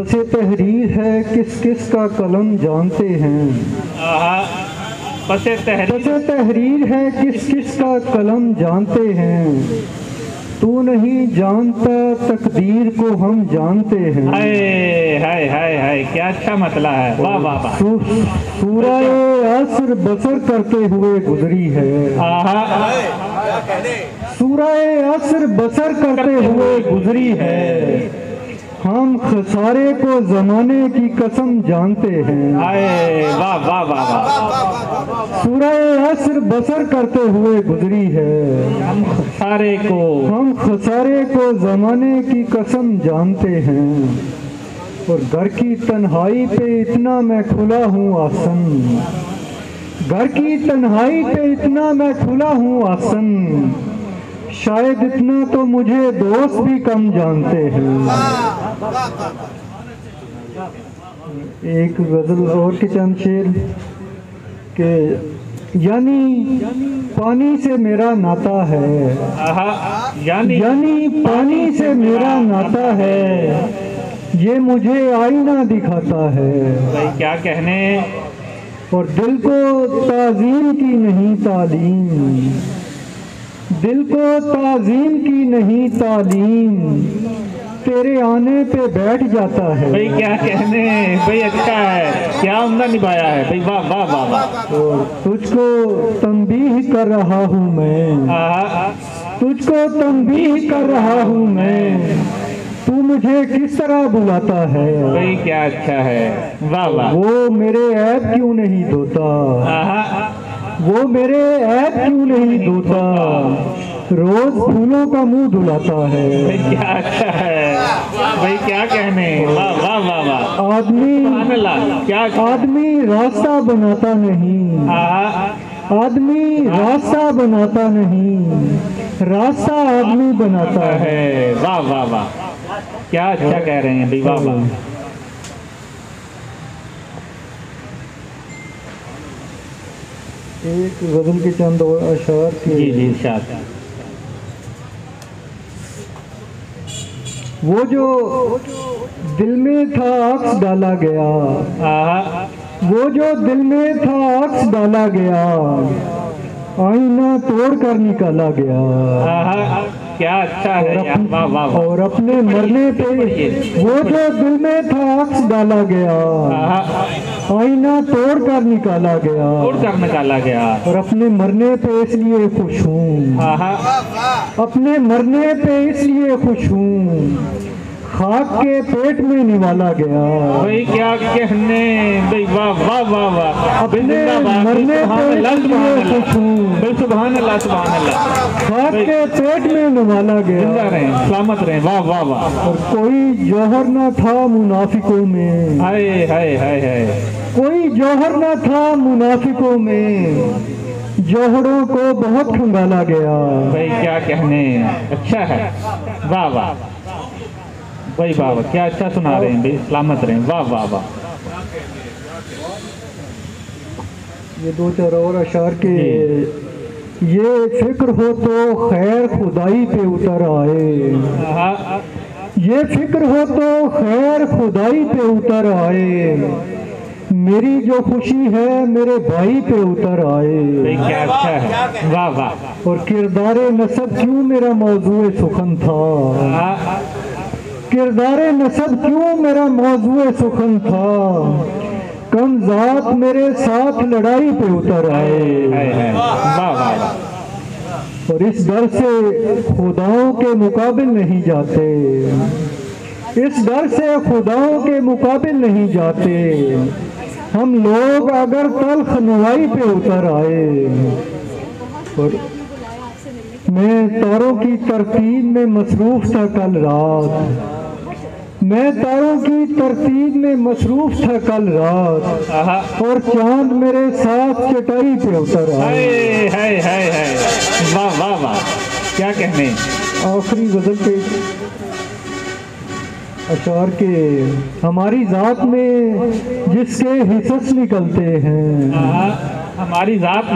पसे तहरीर है किस किस का कलम जानते हैं। पसे तहरीर है किस किस का कलम जानते हैं। तू नहीं जानता तकदीर को हम जानते हैं। हाय हाय हाय हाय, क्या अच्छा मतला है। वाह वाह वाह। सूरह असर बसर करते हुए गुजरी है। सूरह असर बसर करते हुए गुजरी है। हम खसारे को जमाने की कसम जानते हैं। वाह वाह वाह वाह। सूरह असर बसर करते हुए गुजरी है। हम खसारे को जमाने की कसम जानते हैं। और घर की तन्हाई पे इतना मैं खुला हूँ आसन। घर की तन्हाई पे इतना मैं खुला हूँ आसन। शायद इतना तो मुझे दोस्त भी कम जानते हैं। एक गजल और के चंद शेर के यानी पानी से मेरा नाता है। यानी पानी से मेरा नाता है। ये मुझे आईना दिखाता है। भाई क्या कहने। और दिल को ताज़ीम की नहीं तालीम। दिल को ताज़ीम की नहीं तालीम। तेरे आने पे बैठ जाता है। भाई क्या कहने। भाई अच्छा है, क्या उम्दा निभाया है भाई। वाह वाह वाह वाह। और तुझको तंबीह कर रहा हूँ मैं। तुझको तंबीह कर रहा हूँ मैं। तू मुझे किस तरह बुलाता है। भाई क्या अच्छा है। वाह वाह। वो मेरे ऐब क्यों नहीं धोता। वो मेरे ऐब क्यों नहीं धोता। रोज फूलों का मुंह धुलाता है। भाई क्या अच्छा है। भाई क्या कहने। वाह वाह वाह वाह। आदमी रास्ता बनाता नहीं। आदमी रास्ता बनाता नहीं। रास्ता आदमी बनाता है। वाह वाह वाह, क्या अच्छा कह रहे हैं भाई। वाह वाह। एक गजल के चंद और अशार के। जी इरशाद। वो जो दिल में था अक्स डाला गया। वो जो दिल में था अक्स डाला गया। आईना तोड़ कर निकाला गया। क्या अच्छा है। वाह वाह। और अपने मरने पे वो जो दिल में था अक्स डाला गया। आईना तोड़ कर निकाला गया। और अपने मरने पे इसलिए खुश हूँ। अपने मरने पे इसलिए खुश हूँ। खाक के पेट में निवाला गया। भाई क्या कहने भाई। वाह वाह वाह वाह। अपने मरने पे इसलिए खुश हूँ। भाई सुभान अल्लाह सुभान अल्लाह। खाक के पेट में निवाला गया। जिंदा रहें सलामत रहें। वाह वाह वाह। और कोई जौहर न था मुनाफिकों में। हाय हाय हाय हाय। कोई जौहर न था मुनाफिकों में। जौहरों को बहुत खंगाला गया। भाई क्या कहने। अच्छा है। वाह वाह भाई। वाह वाह, क्या अच्छा सुना रहे हैं भाई। सलामत रहें। वाह वाह वाह। ये दो चार और अशार के। ये फिक्र हो तो खैर खुदाई पे उतर आए। ये फिक्र हो तो खैर खुदाई पे उतर आए। मेरी जो खुशी है मेरे भाई पे उतर आए। क्या अच्छा है। वाह वाह। और किरदारे नसब क्यों मेरा मौजूए सुखन था। किरदारे नसब क्यों मेरा मौजूए सुखन था। कम जात मेरे साथ लड़ाई पे उतर आए। वाह वाह। और इस डर से खुदाओं के मुकाबिल नहीं जाते। इस डर से खुदाओं के मुकाबिल नहीं जाते। हम लोग अगर तल्ख नुआई पे उतर आए। और मैं तारों की तरतीब में मसरूफ था कल रात। मैं तारों की तरतीब में मसरूफ था कल रात। और चांद मेरे साथ चटाई पे उतर आए। वाह वाह वाह, क्या कहने। आखिरी गजल के अशार के। हमारी जात में जिसके हिस्स निकलते हैं। हमारी जात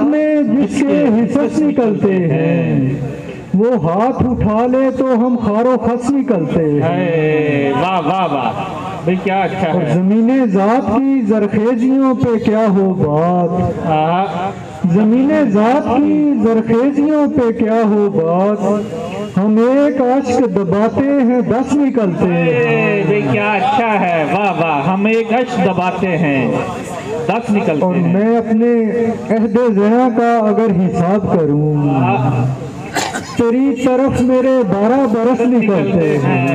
में जिसके हिस्स निकलते हैं। वो हाथ उठा ले तो हम खारो खस निकलते हैं। वाह भाई क्या अच्छा और है। ज़मीने ज़ात की जरखेजियों पे क्या हो बात, हाँ ज़मीने ज़ात की जरखेजियों पे क्या हो बात, हम एक अश्क दबाते हैं 10 निकलते हैं। भाई क्या अच्छा है, वाह वाह। हम एक अश्क दबाते हैं 10 निकलते और हैं। मैं अपने अहदे ज़िना का अगर हिसाब करूं, तेरी तरफ मेरे 12 बरस निकलते हैं।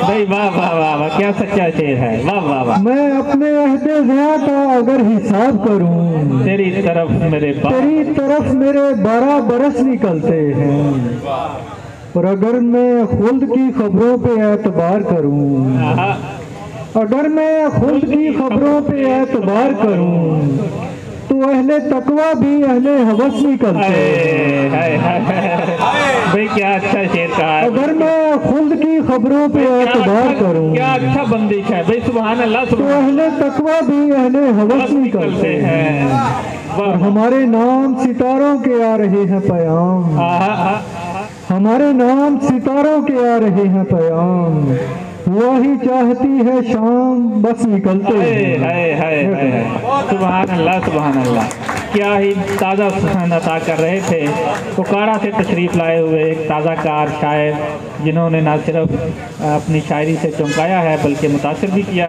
भाई वाह वाह वाह वाह, क्या सच्चा शेर है, वाह वाह वाह। मैं अपने अहदे ज़िना का अगर हिसाब करूं, तेरी तरफ मेरे तेरी तरफ मेरे 12 बरस निकलते हैं। और अगर मैं खुल्द की खबरों पे एतबार करूं, अगर मैं खुल्द की खबरों पे एतबार करूं, तो अहले तकवा भी अहले हवस निकलते हैं। भाई क्या अच्छा शेर कहा है। अगर मैं खुल्द की खबरों पे एतबार करूं, क्या अच्छा बंदिश है भाई, सुभान अल्लाह। तो अहले तकवा भी अहले हवस निकलते हैं। और हमारे नाम सितारों के आ रहे हैं पैगाम, हमारे नाम सितारों के आ रहे हैं पैगाम, वही चाहती है शाम बस निकलते हैं। सुभान अल्लाह सुभान अल्लाह। क्या ही ताज़ा सुखान अता कर रहे थे। उकाड़ा से तशरीफ़ लाए हुए एक ताज़ा कार शायर, जिन्होंने ना सिर्फ अपनी शायरी से चौंकाया है बल्कि मुतासिर भी किया।